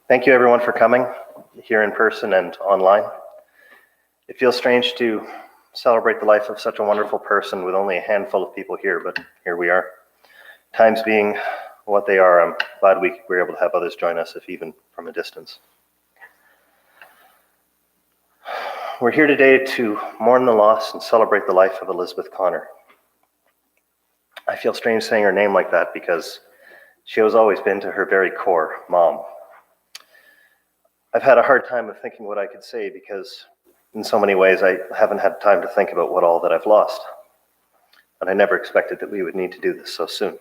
Thank you everyone for coming here in person and online. It feels strange to celebrate the life of such a wonderful person with only a handful of people here, but here we are. Times being what they are, I'm glad we were able to have others join us, if even from a distance. We're here today to mourn the loss and celebrate the life of Elizabeth Connor. I feel strange saying her name like that because she has always been, to her very core, Mom. I've had a hard time of thinking what I could say because in so many ways I haven't had time to think about what all that I've lost. And I never expected that we would need to do this so soon.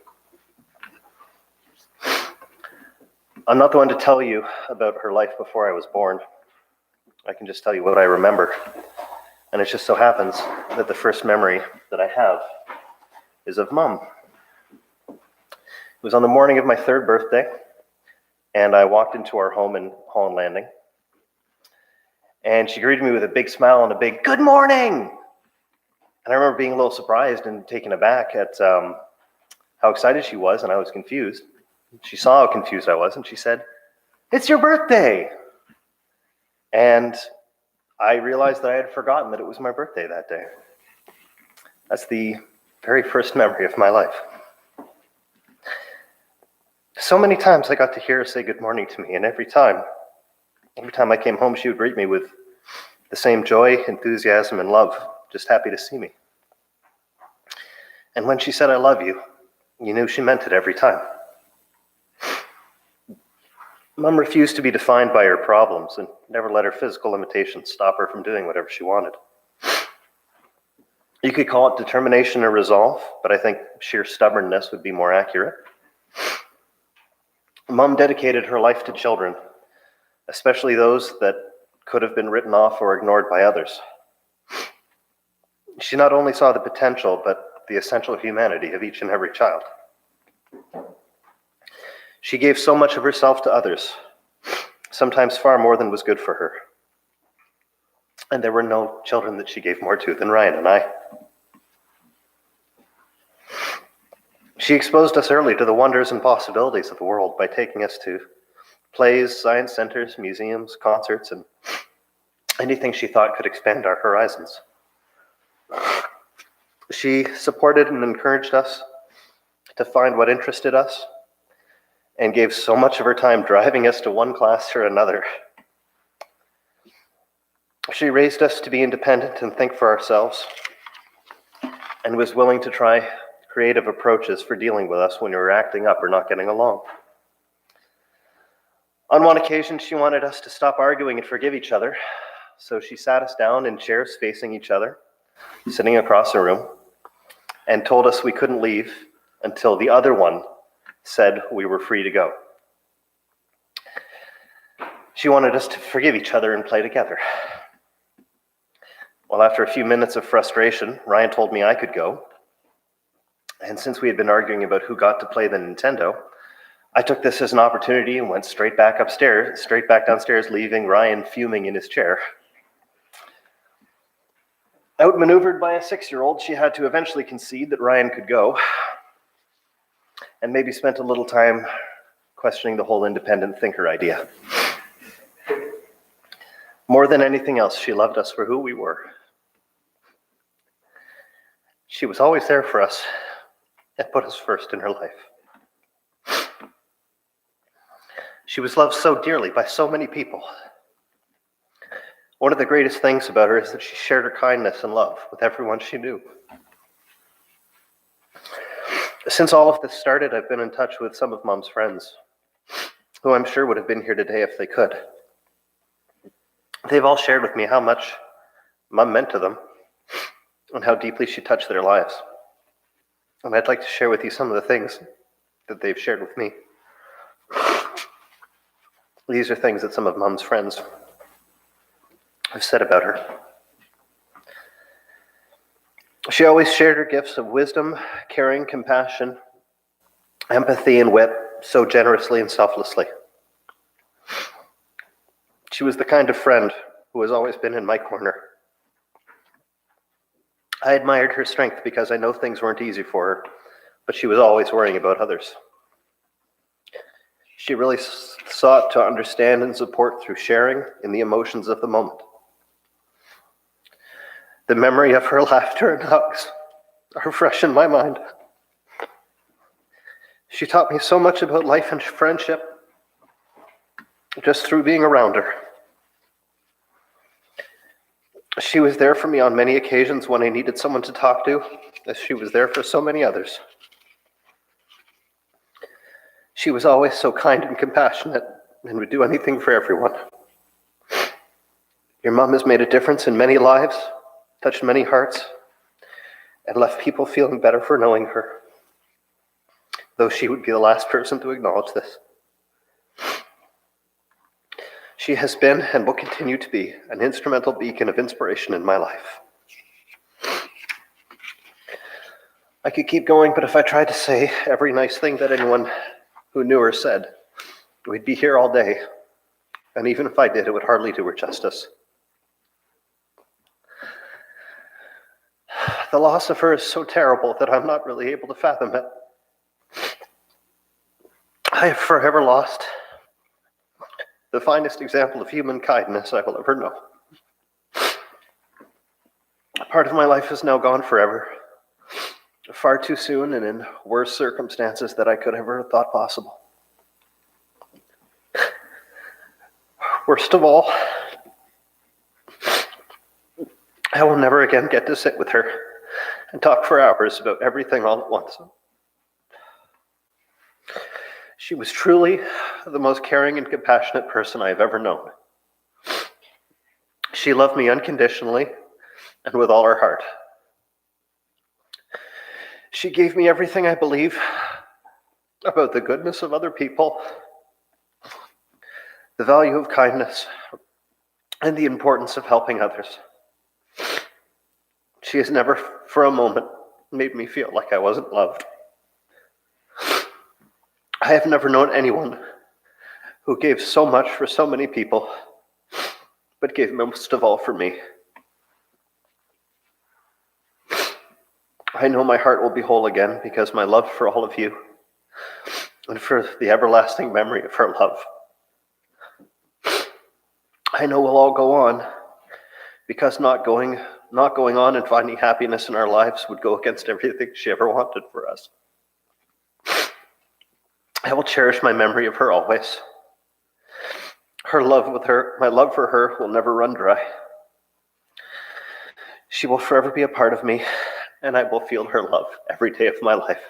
I'm not the one to tell you about her life before I was born. I can just tell you what I remember. And it just so happens that the first memory that I have is of Mom. It was on the morning of my 3rd birthday, and I walked into our home in Holland Landing, and she greeted me with a big smile and a big "Good morning!" And I remember being a little surprised and taken aback at how excited she was, and I was confused. She saw how confused I was, and she said, "It's your birthday!" And I realized that I had forgotten that it was my birthday that day. That's the very first memory of my life. So many times I got to hear her say good morning to me, and every time I came home, she would greet me with the same joy, enthusiasm, and love, just happy to see me. And when she said, "I love you," you knew she meant it every time. Mom refused to be defined by her problems and never let her physical limitations stop her from doing whatever she wanted. You could call it determination or resolve, but I think sheer stubbornness would be more accurate. Mom dedicated her life to children, especially those that could have been written off or ignored by others. She not only saw the potential, but the essential humanity of each and every child. She gave so much of herself to others, sometimes far more than was good for her. And there were no children that she gave more to than Ryan and I. She exposed us early to the wonders and possibilities of the world by taking us to plays, science centers, museums, concerts, and anything she thought could expand our horizons. She supported and encouraged us to find what interested us and gave so much of her time driving us to one class or another. She raised us to be independent and think for ourselves, and was willing to try creative approaches for dealing with us when we were acting up or not getting along. On one occasion, she wanted us to stop arguing and forgive each other, so she sat us down in chairs facing each other, sitting across the room, and told us we couldn't leave until the other one said we were free to go. She wanted us to forgive each other and play together. Well, after a few minutes of frustration, Ryan told me I could go. And since we had been arguing about who got to play the Nintendo, I took this as an opportunity and went straight back downstairs, leaving Ryan fuming in his chair. Outmaneuvered by a 6-year-old, she had to eventually concede that Ryan could go, and maybe spent a little time questioning the whole independent thinker idea. More than anything else, she loved us for who we were. She was always there for us and put us first in her life. She was loved so dearly by so many people. One of the greatest things about her is that she shared her kindness and love with everyone she knew. Since all of this started, I've been in touch with some of Mom's friends, who I'm sure would have been here today if they could. They've all shared with me how much Mom meant to them and how deeply she touched their lives. And I'd like to share with you some of the things that they've shared with me. These are things that some of Mom's friends have said about her. She always shared her gifts of wisdom, caring, compassion, empathy, and wit so generously and selflessly. She was the kind of friend who has always been in my corner. I admired her strength because I know things weren't easy for her, but she was always worrying about others. She really sought to understand and support through sharing in the emotions of the moment. The memory of her laughter and hugs are fresh in my mind. She taught me so much about life and friendship just through being around her. She was there for me on many occasions when I needed someone to talk to, as she was there for so many others. She was always so kind and compassionate and would do anything for everyone. Your mom has made a difference in many lives, touched many hearts, and left people feeling better for knowing her, though she would be the last person to acknowledge this. She has been and will continue to be an instrumental beacon of inspiration in my life. I could keep going, but if I tried to say every nice thing that anyone who knew her said, we'd be here all day. And even if I did, it would hardly do her justice. The loss of her is so terrible that I'm not really able to fathom it. I have forever lost the finest example of human kindness I will ever know. Part of my life is now gone forever, far too soon and in worse circumstances than I could ever have thought possible. Worst of all, I will never again get to sit with her and talk for hours about everything all at once. She was truly the most caring and compassionate person I have ever known. She loved me unconditionally and with all her heart. She gave me everything I believe about the goodness of other people, the value of kindness, and the importance of helping others. She has never for a moment made me feel like I wasn't loved. I have never known anyone who gave so much for so many people, but gave most of all for me. I know my heart will be whole again because my love for all of you and for the everlasting memory of her love. I know we'll all go on because not going on and finding happiness in our lives would go against everything she ever wanted for us. I will cherish my memory of her always. My love for her will never run dry. She will forever be a part of me, and I will feel her love every day of my life.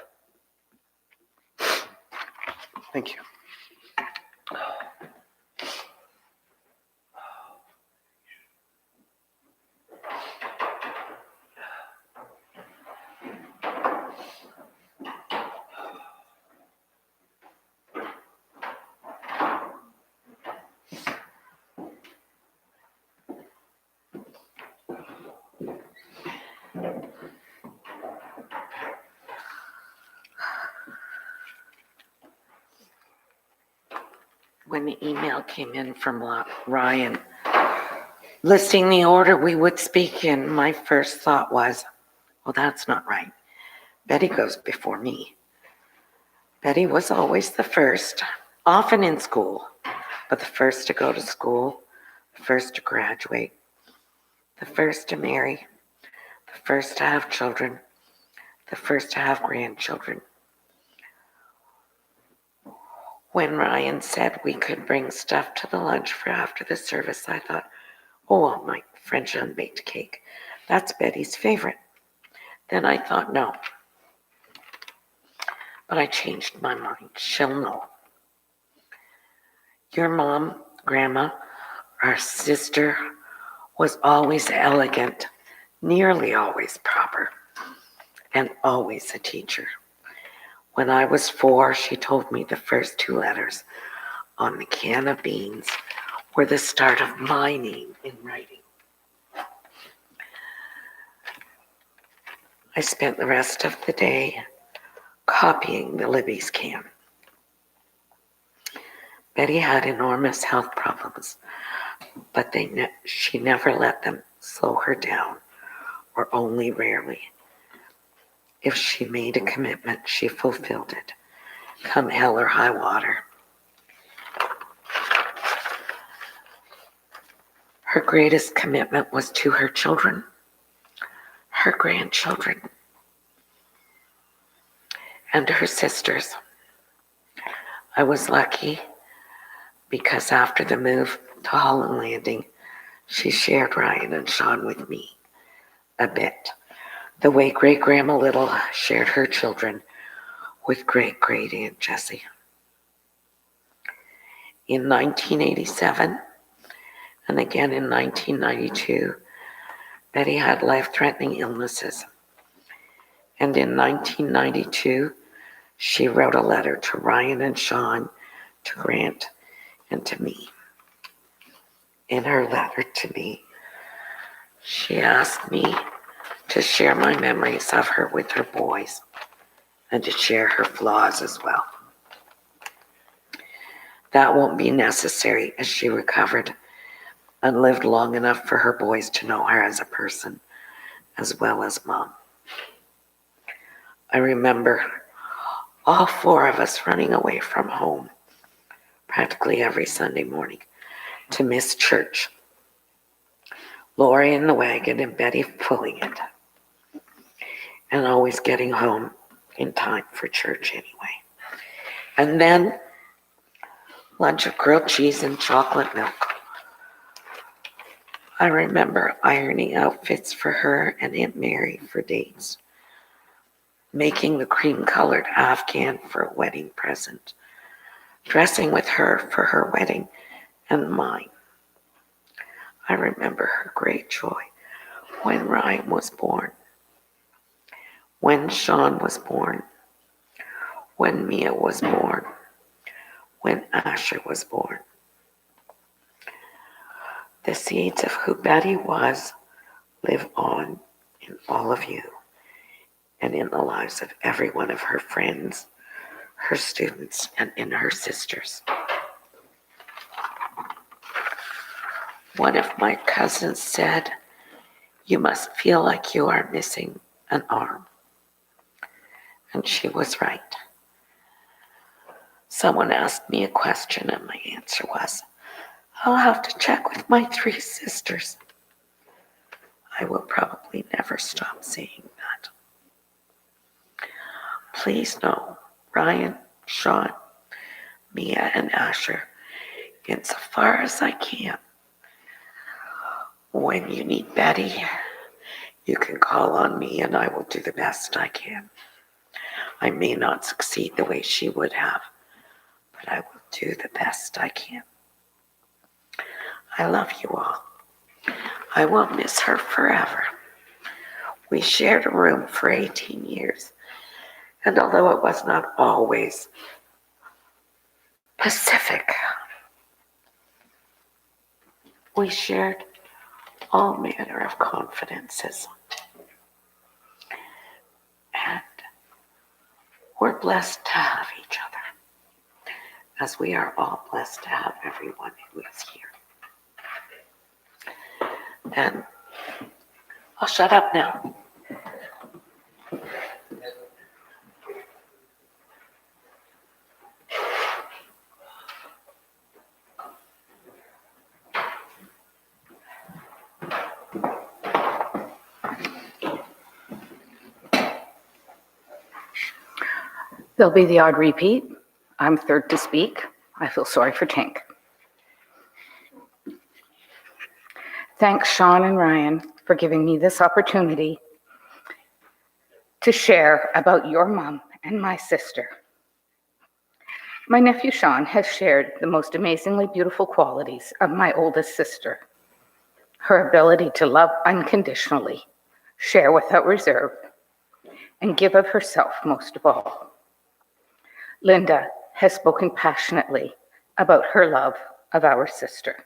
Thank you. When the email came in from Ryan listing the order we would speak in, my first thought was, well, that's not right. Betty goes before me. Betty was always the first, often in school, but the first to go to school, the first to graduate, the first to marry, the first to have children, the first to have grandchildren. When Ryan said we could bring stuff to the lunch for after the service, I thought, oh, my French unbaked cake. That's Betty's favorite. Then I thought, no. But I changed my mind. She'll know. Your mom, grandma, our sister was always elegant, nearly always proper, and always a teacher. When I was 4, she told me the first 2 letters on the can of beans were the start of my name in writing. I spent the rest of the day copying the Libby's can. Betty had enormous health problems, but she never let them slow her down, or only rarely. If she made a commitment, she fulfilled it, come hell or high water. Her greatest commitment was to her children, her grandchildren, and her sisters. I was lucky because after the move to Holland Landing, she shared Ryan and Sean with me a bit, the way great-grandma Little shared her children with great-great-aunt Jessie. In 1987, and again in 1992, Betty had life-threatening illnesses. And in 1992, she wrote a letter to Ryan and Sean, to Grant, and to me. In her letter to me, she asked me to share my memories of her with her boys and to share her flaws as well. That won't be necessary as she recovered and lived long enough for her boys to know her as a person as well as mom. I remember all four of us running away from home practically every Sunday morning to miss church. Lori in the wagon and Betty pulling it. And always getting home in time for church anyway. And then lunch of grilled cheese and chocolate milk. I remember ironing outfits for her and Aunt Mary for dates, making the cream-colored Afghan for a wedding present, dressing with her for her wedding and mine. I remember her great joy when Ryan was born, when Sean was born, when Mia was born, when Asher was born. The seeds of who Betty was live on in all of you and in the lives of every one of her friends, her students, and in her sisters. One of my cousins said, "You must feel like you are missing an arm." And she was right. Someone asked me a question and my answer was, "I'll have to check with my 3 sisters." I will probably never stop saying that. Please know, Ryan, Sean, Mia, and Asher, insofar as I can, when you need Betty, you can call on me and I will do the best I can. I may not succeed the way she would have, but I will do the best I can. I love you all. I will miss her forever. We shared a room for 18 years, and although it was not always Pacific, we shared all manner of confidences. And we're blessed to have each other, as we are all blessed to have everyone who is here. And I'll shut up now. There'll be the odd repeat. I'm third to speak. I feel sorry for Tink. Thanks, Sean and Ryan, for giving me this opportunity to share about your mom and my sister. My nephew Sean has shared the most amazingly beautiful qualities of my oldest sister. Her ability to love unconditionally, share without reserve, and give of herself most of all. Linda has spoken passionately about her love of our sister.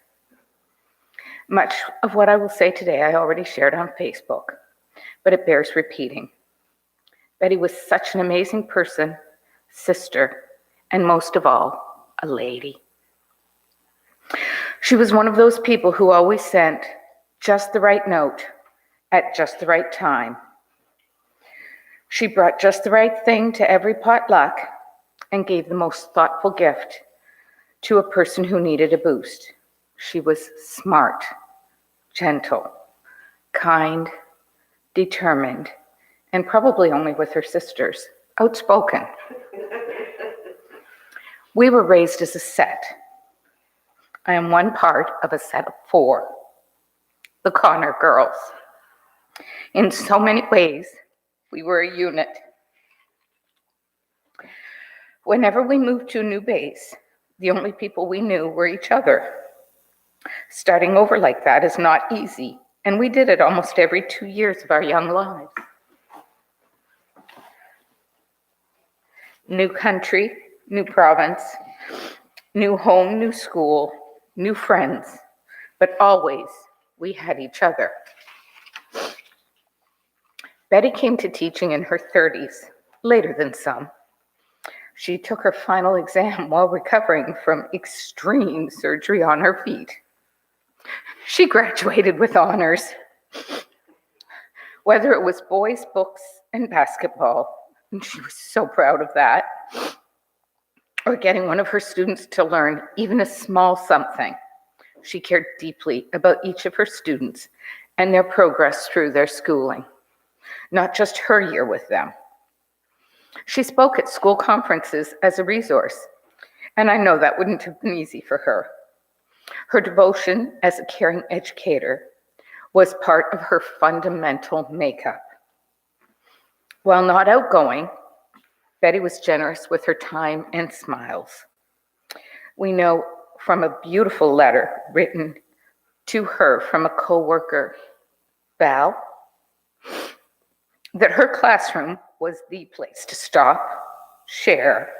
Much of what I will say today I already shared on Facebook, but it bears repeating. Betty was such an amazing person, sister, and most of all, a lady. She was one of those people who always sent just the right note at just the right time. She brought just the right thing to every potluck and gave the most thoughtful gift to a person who needed a boost. She was smart, gentle, kind, determined, and probably only with her sisters, outspoken. We were raised as a set. I am one part of a set of 4, the Connor girls. In so many ways, we were a unit. Whenever we moved to a new base, the only people we knew were each other. Starting over like that is not easy, and we did it almost every 2 years of our young lives. New country, new province, new home, new school, new friends, but always we had each other. Betty came to teaching in her 30s, later than some. She took her final exam while recovering from extreme surgery on her feet. She graduated with honors. Whether it was boys' books and basketball, and she was so proud of that, or getting one of her students to learn even a small something, she cared deeply about each of her students and their progress through their schooling, not just her year with them. She spoke at school conferences as a resource, and I know that wouldn't have been easy for her. Her devotion as a caring educator was part of her fundamental makeup. While not outgoing, Betty was generous with her time and smiles. We know from a beautiful letter written to her from a coworker, Val, that her classroom was the place to stop, share,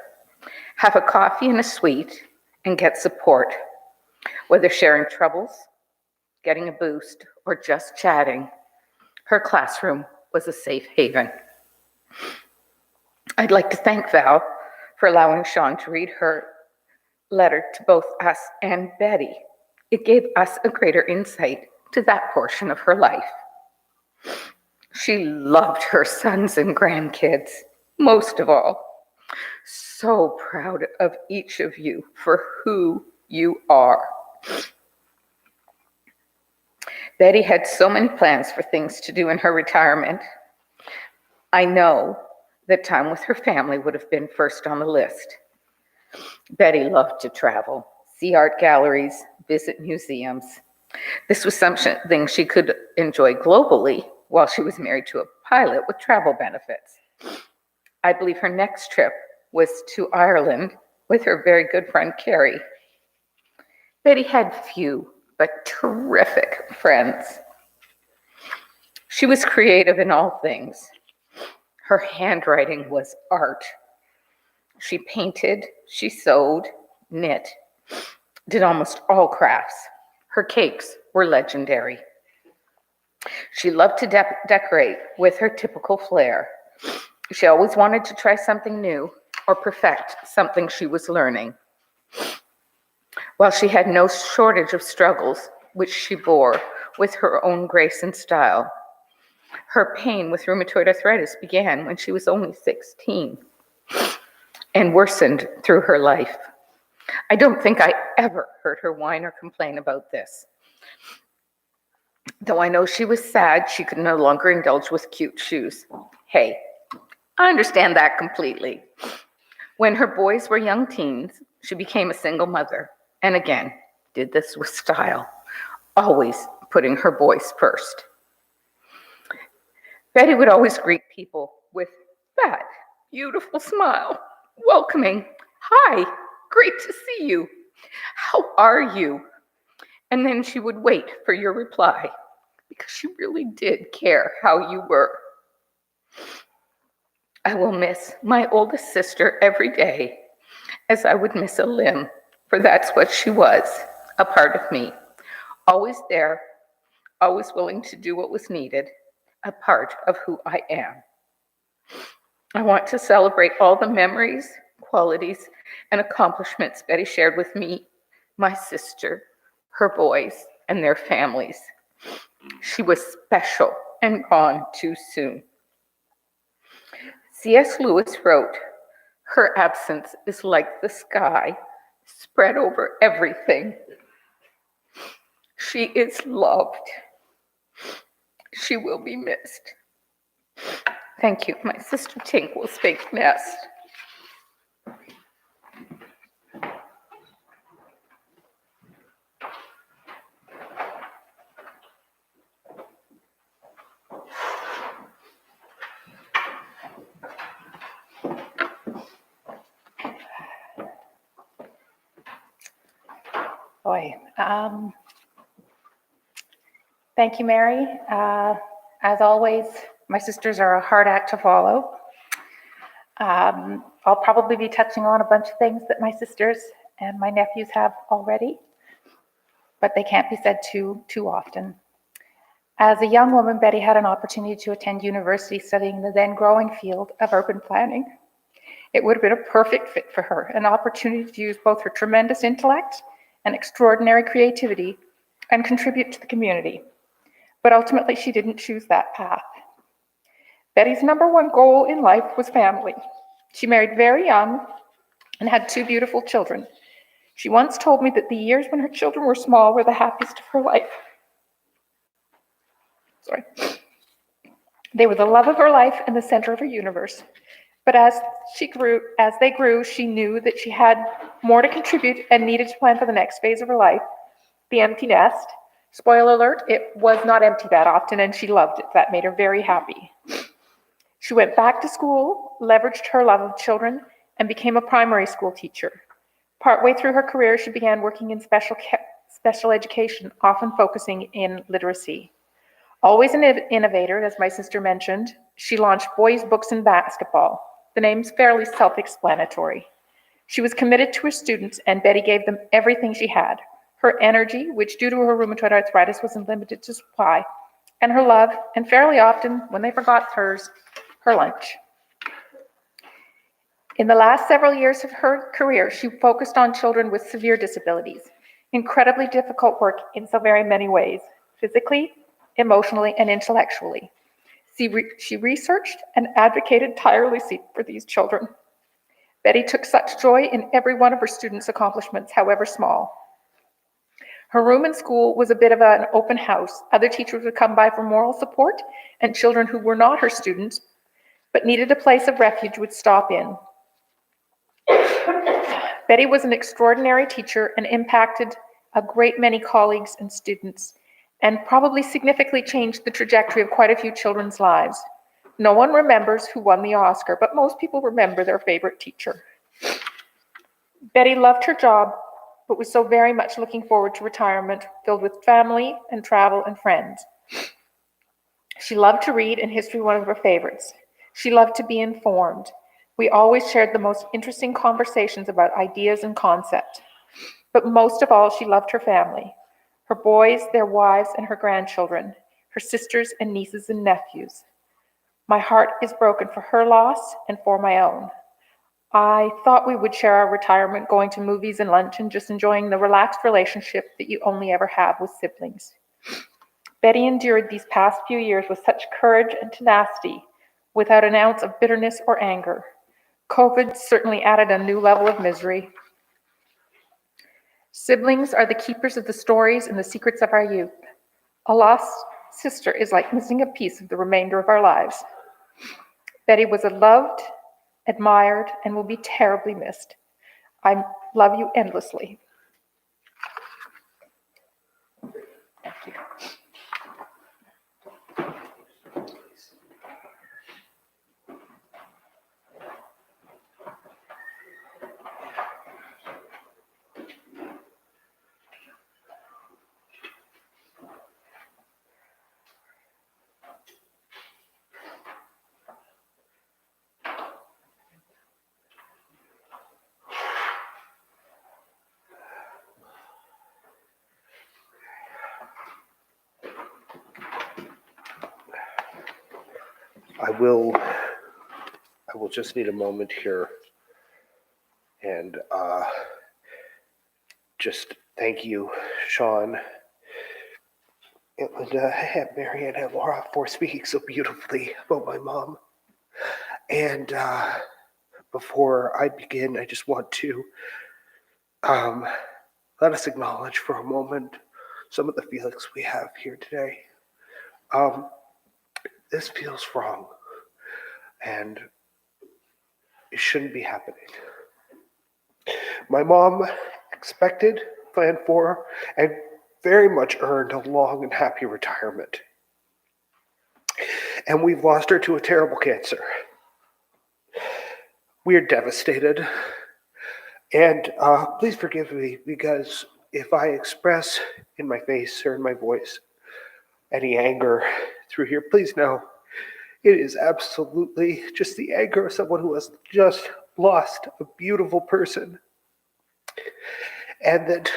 have a coffee and a sweet, and get support. Whether sharing troubles, getting a boost, or just chatting, her classroom was a safe haven. I'd like to thank Val for allowing Sean to read her letter to both us and Betty. It gave us a greater insight to that portion of her life. She loved her sons and grandkids, most of all. So proud of each of you for who you are. Betty had so many plans for things to do in her retirement. I know that time with her family would have been first on the list. Betty loved to travel, see art galleries, visit museums. This was something she could enjoy globally while she was married to a pilot with travel benefits. I believe her next trip was to Ireland with her very good friend Carrie. Betty had few but terrific friends. She was creative in all things. Her handwriting was art. She painted, she sewed, knit, did almost all crafts. Her cakes were legendary. She loved to decorate with her typical flair. She always wanted to try something new or perfect something she was learning. While she had no shortage of struggles, which she bore with her own grace and style, her pain with rheumatoid arthritis began when she was only 16 and worsened through her life. I don't think I ever heard her whine or complain about this. Though I know she was sad she could no longer indulge with cute shoes. Hey, I understand that completely. When her boys were young teens, she became a single mother, and again, did this with style, always putting her boys first. Betty would always greet people with that beautiful smile, welcoming, "Hi, great to see you. How are you?" And then she would wait for your reply because she really did care how you were. I will miss my oldest sister every day as I would miss a limb, for that's what she was, a part of me. Always there, always willing to do what was needed, a part of who I am. I want to celebrate all the memories, qualities, and accomplishments Betty shared with me, my sister, her boys, and their families. She was special and gone too soon. C.S. Lewis wrote, "Her absence is like the sky spread over everything." She is loved. She will be missed. Thank you. My sister Tink will speak next. Boy, thank you, Mary. As always, my sisters are a hard act to follow. I'll probably be touching on a bunch of things that my sisters and my nephews have already, but they can't be said too often. As a young woman, Betty had an opportunity to attend university studying the then growing field of urban planning. It would have been a perfect fit for her, an opportunity to use both her tremendous intellect and extraordinary creativity and contribute to the community. But ultimately, she didn't choose that path. Betty's number one goal in life was family. She married very young and had 2 beautiful children. She once told me that the years when her children were small were the happiest of her life. They were the love of her life and the center of her universe. But as they grew, she knew that she had more to contribute and needed to plan for the next phase of her life, the empty nest. Spoiler alert, it was not empty that often, and she loved it. That made her very happy. She went back to school, leveraged her love of children, and became a primary school teacher. Partway through her career, she began working in special education, often focusing in literacy. Always an innovator, as my sister mentioned, she launched Boys Books and Basketball. The name's fairly self-explanatory. She was committed to her students, and Betty gave them everything she had. Her energy, which due to her rheumatoid arthritis wasn't limited to supply, and her love, and fairly often, when they forgot hers, her lunch. In the last several years of her career, she focused on children with severe disabilities. Incredibly difficult work in so very many ways, physically, emotionally, and intellectually. She researched and advocated tirelessly for these children. Betty took such joy in every one of her students' accomplishments, however small. Her room in school was a bit of an open house. Other teachers would come by for moral support, and children who were not her students but needed a place of refuge would stop in. Betty was an extraordinary teacher and impacted a great many colleagues and students, and probably significantly changed the trajectory of quite a few children's lives. No one remembers who won the Oscar, but most people remember their favorite teacher. Betty loved her job, but was so very much looking forward to retirement, filled with family and travel and friends. She loved to read, and history one of her favorites. She loved to be informed. We always shared the most interesting conversations about ideas and concepts. But most of all, she loved her family. Her boys, their wives, and her grandchildren, her sisters and nieces and nephews. My heart is broken for her loss and for my own. I thought we would share our retirement going to movies and lunch and just enjoying the relaxed relationship that you only ever have with siblings. Betty endured these past few years with such courage and tenacity, without an ounce of bitterness or anger. COVID certainly added a new level of misery. Siblings are the keepers of the stories and the secrets of our youth. A lost sister is like missing a piece of the remainder of our lives. Betty was loved, admired, and will be terribly missed. I love you endlessly. Thank you. I will just need a moment here and just thank you, Sean, and Linda, and Marianne, and Laura for speaking so beautifully about my mom. And before I begin, I just want to let us acknowledge for a moment some of the feelings we have here today. This feels wrong, and it shouldn't be happening. My mom expected, planned for, and very much earned a long and happy retirement. And we've lost her to a terrible cancer. We are devastated. And please forgive me, because if I express in my face or in my voice any anger through here, please know it is absolutely just the anger of someone who has just lost a beautiful person. And that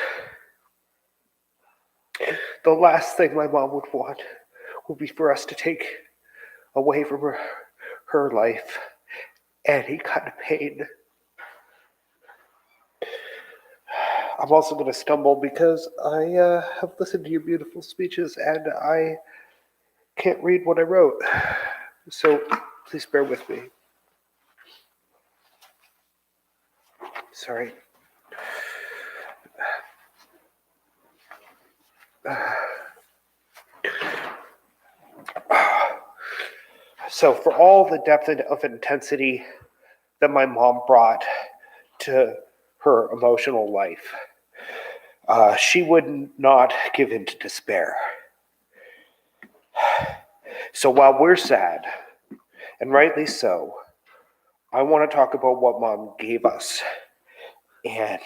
the last thing my mom would want would be for us to take away from her life any kind of pain. I'm also going to stumble because I have listened to your beautiful speeches and I can't read what I wrote. So please bear with me. Sorry. So for all the depth of intensity that my mom brought to her emotional life, she would not give in to despair. So while we're sad, and rightly so, I want to talk about what Mom gave us and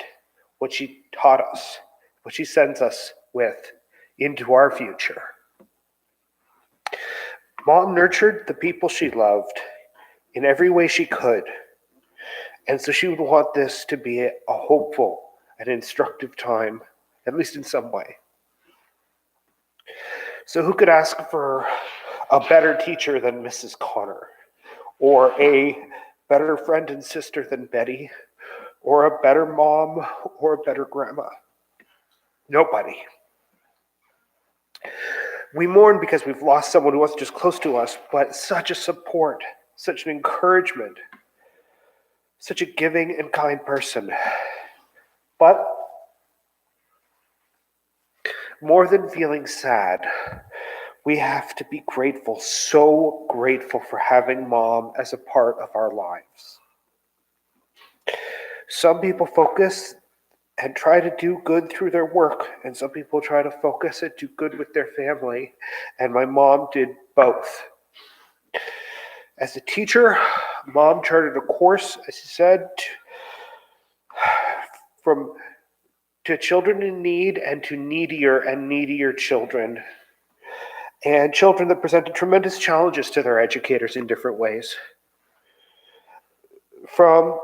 what she taught us, what she sends us with into our future. Mom nurtured the people she loved in every way she could, and so she would want this to be a hopeful and instructive time, at least in some way. So who could ask for a better teacher than Mrs. Connor, or a better friend and sister than Betty, or a better mom, or a better grandma? Nobody. We mourn because we've lost someone who wasn't just close to us, but such a support, such an encouragement, such a giving and kind person. But more than feeling sad, we have to be grateful, so grateful for having Mom as a part of our lives. Some people focus and try to do good through their work, and some people try to focus and do good with their family, and my mom did both. As a teacher, Mom charted a course, as she said, to children in need and to needier and needier children, and children that presented tremendous challenges to their educators in different ways. From,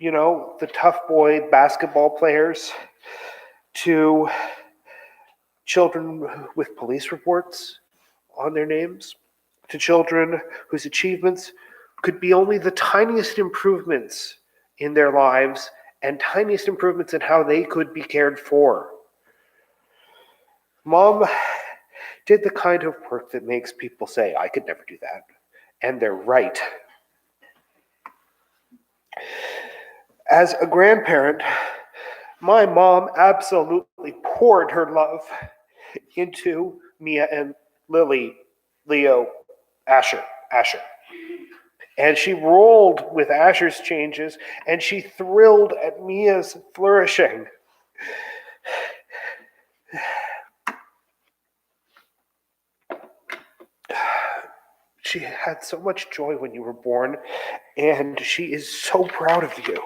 the tough boy basketball players to children with police reports on their names, to children whose achievements could be only the tiniest improvements in their lives and tiniest improvements in how they could be cared for. Mom did the kind of work that makes people say, I could never do that. And they're right. As a grandparent, my mom absolutely poured her love into Mia and Lily, Leo, Asher. And she rolled with Asher's changes, and she thrilled at Mia's flourishing. She had so much joy when you were born, and she is so proud of you.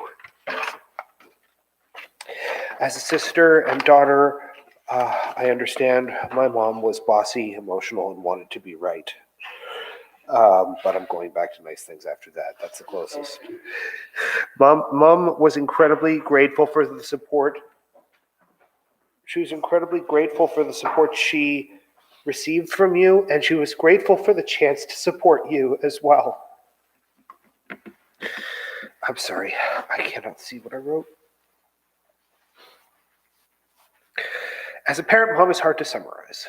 As a sister and daughter, I understand my mom was bossy, emotional, and wanted to be right. But I'm going back to nice things after that. That's the closest. Mom was incredibly grateful for the support. She was incredibly grateful for the support she received from you, and she was grateful for the chance to support you as well. I'm sorry, I cannot see what I wrote. As a parent, Mom is hard to summarize.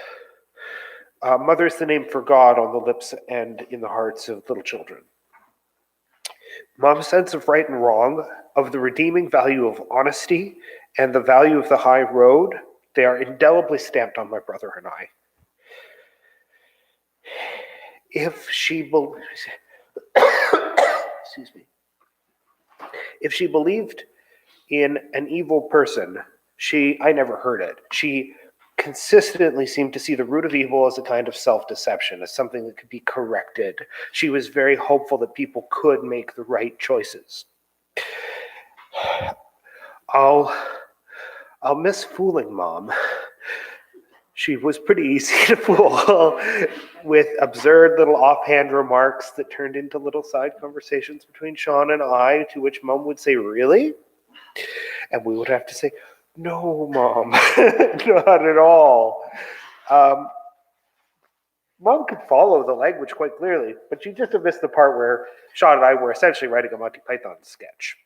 Mother is the name for God on the lips and in the hearts of little children. Mom's sense of right and wrong, of the redeeming value of honesty and the value of the high road, They are indelibly stamped on my brother and I. If she excuse me. If she believed in an evil person, I never heard it. She consistently seemed to see the root of evil as a kind of self-deception, as something that could be corrected. She was very hopeful that people could make the right choices. I'll miss fooling Mom. She was pretty easy to fool with absurd little offhand remarks that turned into little side conversations between Sean and I, to which Mom would say, "Really?" And we would have to say, "No, Mom, not at all." Mom could follow the language quite clearly, but she just missed the part where Sean and I were essentially writing a Monty Python sketch.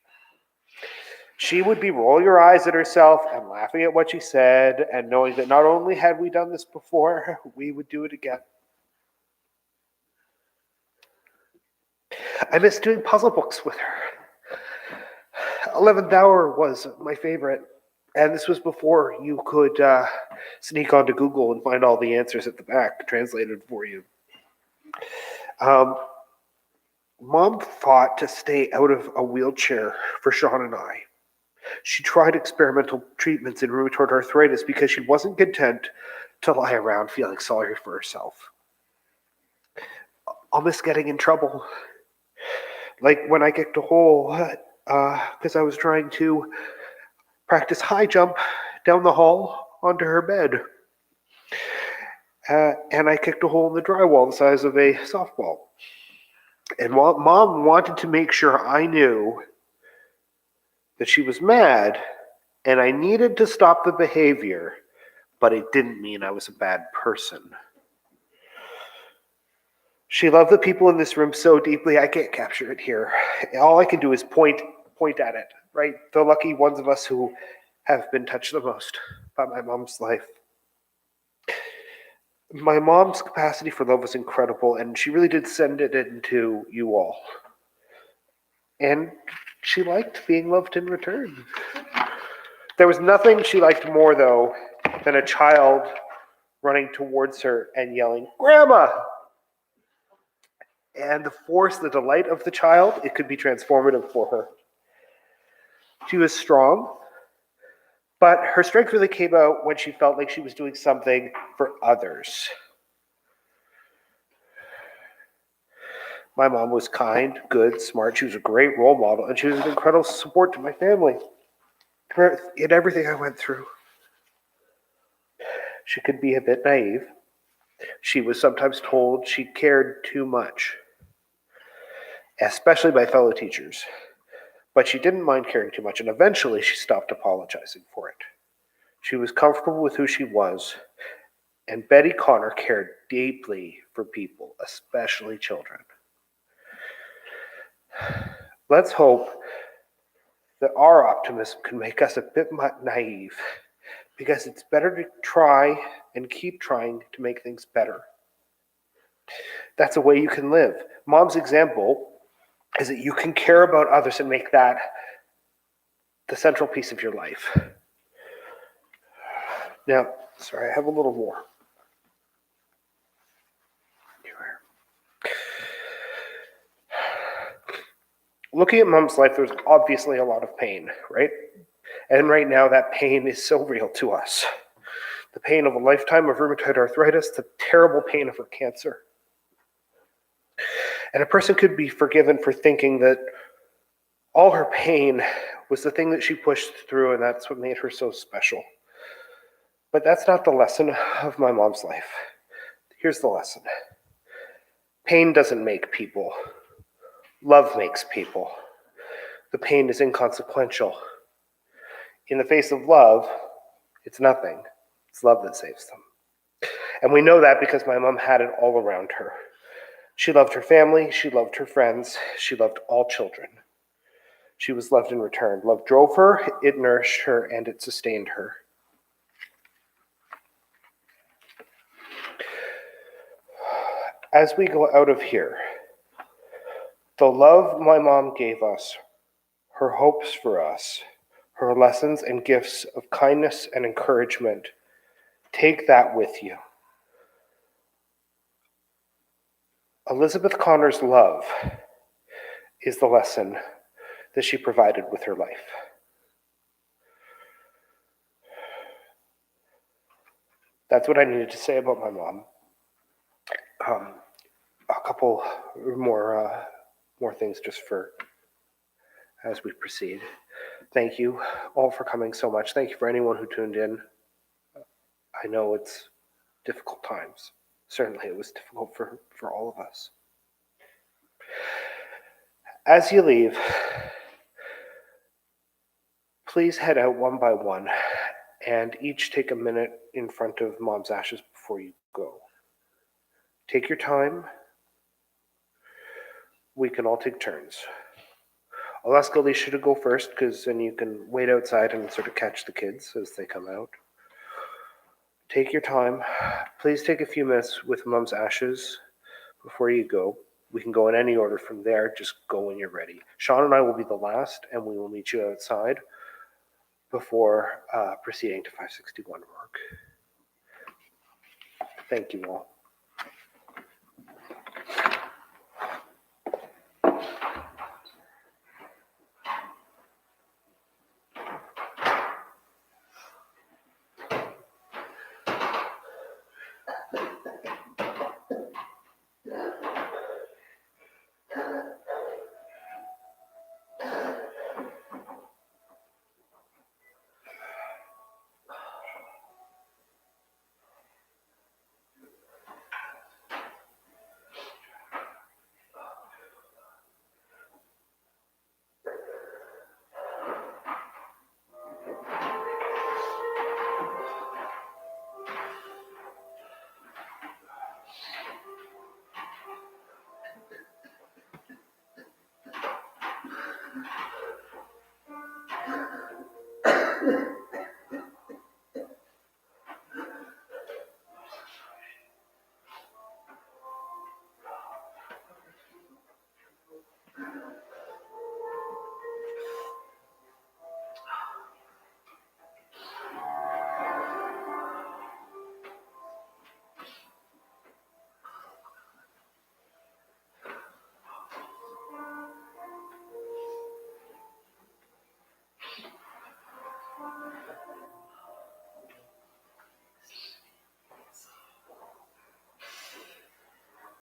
She would be rolling her eyes at herself and laughing at what she said, and knowing that not only had we done this before, we would do it again. I miss doing puzzle books with her. 11th Hour was my favorite, and this was before you could sneak onto Google and find all the answers at the back translated for you. Mom fought to stay out of a wheelchair for Sean and I. She tried experimental treatments in rheumatoid arthritis because she wasn't content to lie around feeling sorry for herself. I'll miss getting in trouble. Like when I kicked a hole because I was trying to practice high jump down the hall onto her bed. And I kicked a hole in the drywall the size of a softball. And Mom wanted to make sure I knew that she was mad and I needed to stop the behavior, but it didn't mean I was a bad person. She loved the people in this room so deeply, I can't capture it here. All I can do is point at it, right? The lucky ones of us who have been touched the most by my mom's life. My mom's capacity for love was incredible, and she really did send it into you all. And she liked being loved in return. There was nothing she liked more, though, than a child running towards her and yelling, "Grandma!" And the delight of the child, it could be transformative for her. She was strong, but her strength really came out when she felt like she was doing something for others. My mom was kind, good, smart. She was a great role model, and she was an incredible support to my family in everything I went through. She could be a bit naive. She was sometimes told she cared too much, especially by fellow teachers. But she didn't mind caring too much, and eventually she stopped apologizing for it. She was comfortable with who she was, and Betty Connor cared deeply for people, especially children. Let's hope that our optimism can make us a bit naive, because it's better to try and keep trying to make things better. That's a way you can live. Mom's example is that you can care about others and make that the central piece of your life. Now, sorry, I have a little more. Looking at Mom's life, there's obviously a lot of pain, right? And right now, that pain is so real to us. The pain of a lifetime of rheumatoid arthritis, the terrible pain of her cancer. And a person could be forgiven for thinking that all her pain was the thing that she pushed through, and that's what made her so special. But that's not the lesson of my mom's life. Here's the lesson. Pain doesn't make people. Love makes people. The pain is inconsequential. In the face of love, it's nothing. It's love that saves them. And we know that because my mom had it all around her. She loved her family, she loved her friends, she loved all children. She was loved in return. Love drove her, it nourished her, and it sustained her. As we go out of here, the love my mom gave us, her hopes for us, her lessons and gifts of kindness and encouragement Take that with you. Elizabeth Connor's love is the lesson that she provided with her life. That's what I needed to say about my mom. A couple more things just for as we proceed. Thank you all for coming so much. Thank you for anyone who tuned in. I know it's difficult times. Certainly it was difficult for all of us. As you leave, please head out one by one and each take a minute in front of Mom's ashes before you go. Take your time. We can all take turns. I'll ask Alicia to go first because then you can wait outside and sort of catch the kids as they come out. Take your time. Please take a few minutes with Mom's ashes before you go. We can go in any order from there. Just go when you're ready. Sean and I will be the last, and we will meet you outside before proceeding to 561 Rourke. Thank you all.